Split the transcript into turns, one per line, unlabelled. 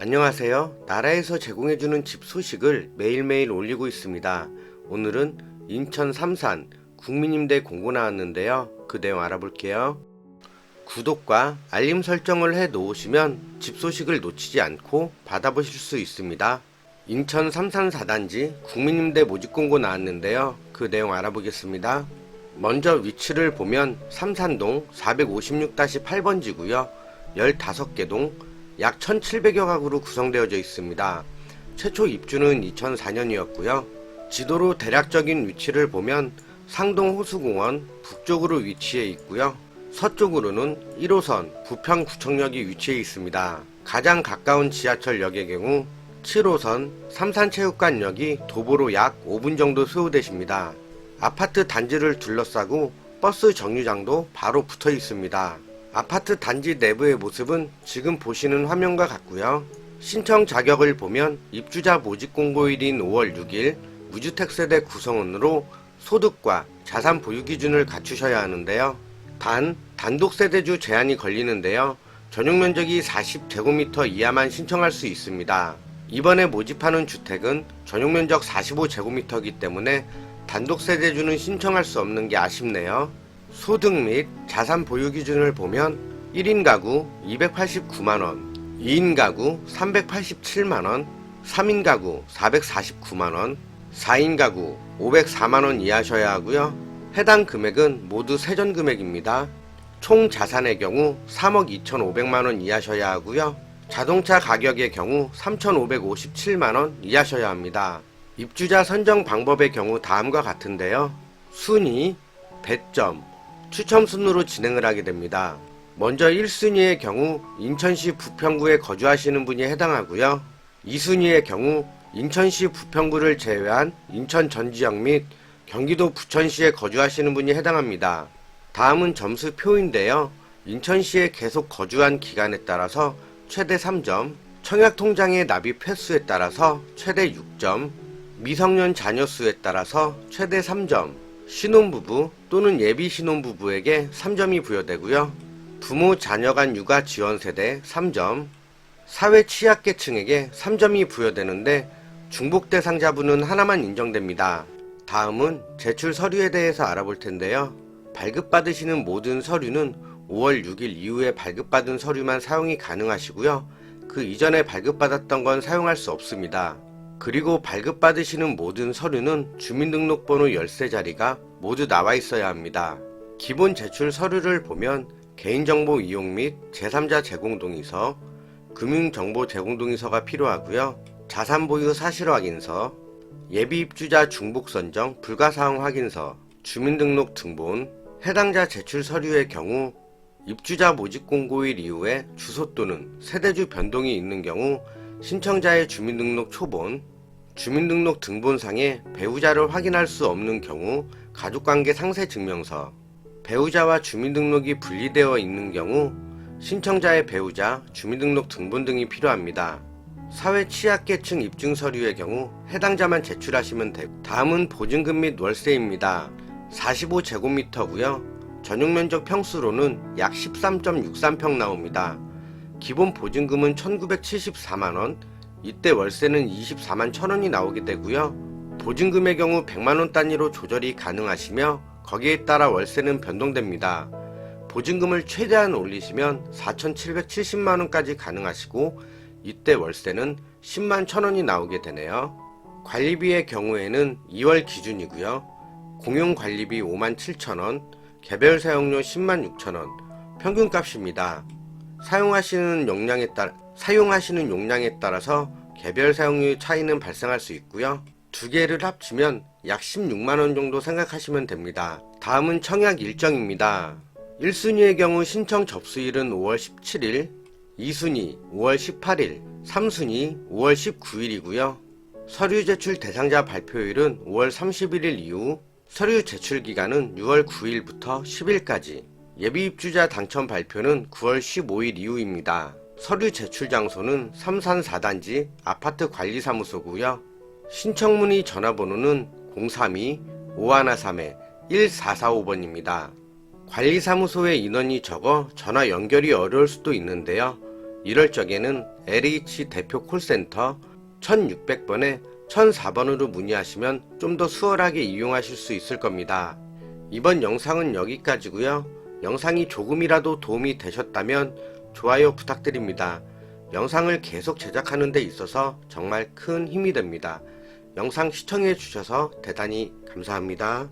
안녕하세요. 나라에서 제공해주는 집 소식을 매일매일 올리고 있습니다. 오늘은 인천 삼산 국민임대 공고 나왔는데요. 그 내용 알아볼게요. 구독과 알림 설정을 해 놓으시면 집 소식을 놓치지 않고 받아보실 수 있습니다. 인천 삼산 4단지 국민임대 모집 공고 나왔는데요. 그 내용 알아보겠습니다. 먼저 위치를 보면 삼산동 456-8번지고요. 15개 동 약 1,700여 가구로 구성되어져 있습니다. 최초 입주는 2004년이었고요. 지도로 대략적인 위치를 보면 상동 호수공원 북쪽으로 위치해 있고요. 서쪽으로는 1호선 부평구청역이 위치해 있습니다. 가장 가까운 지하철역의 경우 7호선 삼산체육관역이 도보로 약 5분 정도 소요되십니다. 아파트 단지를 둘러싸고 버스 정류장도 바로 붙어 있습니다. 아파트 단지 내부의 모습은 지금 보시는 화면과 같고요. 신청 자격을 보면 입주자 모집 공고일인 5월 6일 무주택 세대 구성원으로 소득과 자산 보유 기준을 갖추셔야 하는데요. 단 단독 세대주 제한이 걸리는데요. 전용 면적이 40제곱미터 이하만 신청할 수 있습니다. 이번에 모집하는 주택은 전용 면적 45제곱미터이기 때문에 단독 세대주는 신청할 수 없는 게 아쉽네요. 소득 및 자산 보유 기준을 보면 1인 가구 289만원, 2인 가구 387만원, 3인 가구 449만원, 4인 가구 504만원 이하셔야 하고요. 해당 금액은 모두 세전 금액입니다. 총 자산의 경우 3억 2,500만원 이하셔야 하고요. 자동차 가격의 경우 3,557만원 이하셔야 합니다. 입주자 선정 방법의 경우 다음과 같은데요. 순위, 배점, 추첨 순으로 진행을 하게 됩니다. 먼저 1순위의 경우 인천시 부평구에 거주하시는 분이 해당하고요. 2순위의 경우 인천시 부평구를 제외한 인천 전 지역 및 경기도 부천시에 거주하시는 분이 해당합니다. 다음은 점수표인데요. 인천시에 계속 거주한 기간에 따라서 최대 3점, 청약통장의 납입 횟수에 따라서 최대 6점, 미성년 자녀 수에 따라서 최대 3점, 신혼부부 또는 예비 신혼부부에게 3점이 부여되고요. 부모 자녀 간 육아 지원 세대 3점, 사회 취약계층에게 3점이 부여되는데 중복 대상자분은 하나만 인정됩니다. 다음은 제출 서류에 대해서 알아볼 텐데요. 발급받으시는 모든 서류는 5월 6일 이후에 발급받은 서류만 사용이 가능하시고요. 그 이전에 발급받았던 건 사용할 수 없습니다. 그리고 발급받으시는 모든 서류는 주민등록번호 13자리가 모두 나와 있어야 합니다. 기본 제출 서류를 보면 개인정보 이용 및 제3자 제공동의서, 금융정보 제공동의서가 필요하고요. 자산보유 사실확인서, 예비입주자 중복선정 불가사항 확인서, 주민등록 등본, 해당자 제출 서류의 경우 입주자 모집 공고일 이후에 주소 또는 세대주 변동이 있는 경우 신청자의 주민등록 초본, 주민등록 등본상에 배우자를 확인할 수 없는 경우 가족관계 상세 증명서, 배우자와 주민등록이 분리되어 있는 경우 신청자의 배우자, 주민등록 등본 등이 필요합니다. 사회 취약계층 입증 서류의 경우 해당자만 제출하시면 되고, 다음은 보증금 및 월세입니다. 45제곱미터고요. 전용 면적 평수로는 약 13.63평 나옵니다. 기본 보증금은 1,974만원, 이때 월세는 24만 1,000원이 나오게 되고요. 보증금의 경우 100만원 단위로 조절이 가능하시며 거기에 따라 월세는 변동됩니다. 보증금을 최대한 올리시면 4,770만원까지 가능하시고 이때 월세는 10만 1,000원이 나오게 되네요. 관리비의 경우에는 2월 기준이고요. 공용관리비 5만 7천원, 개별 사용료 10만 6천원, 평균값입니다. 사용하시는 용량에 따라서 개별 사용료 차이는 발생할 수 있고요. 두 개를 합치면 약 16만원 정도 생각하시면 됩니다. 다음은 청약 일정입니다. 1순위의 경우 신청 접수일은 5월 17일, 2순위 5월 18일, 3순위 5월 19일이고요. 서류 제출 대상자 발표일은 5월 31일 이후, 서류 제출 기간은 6월 9일부터 10일까지, 예비 입주자 당첨 발표는 9월 15일 이후입니다. 서류 제출 장소는 삼산 4단지 아파트 관리사무소고요. 신청 문의 전화번호는 032-513-1445번입니다. 관리사무소에 인원이 적어 전화 연결이 어려울 수도 있는데요. 이럴 적에는 LH 대표 콜센터 1600번에 1004번으로 문의하시면 좀 더 수월하게 이용하실 수 있을 겁니다. 이번 영상은 여기까지고요. 영상이 조금이라도 도움이 되셨다면 좋아요 부탁드립니다. 영상을 계속 제작하는 데 있어서 정말 큰 힘이 됩니다. 영상 시청해 주셔서 대단히 감사합니다.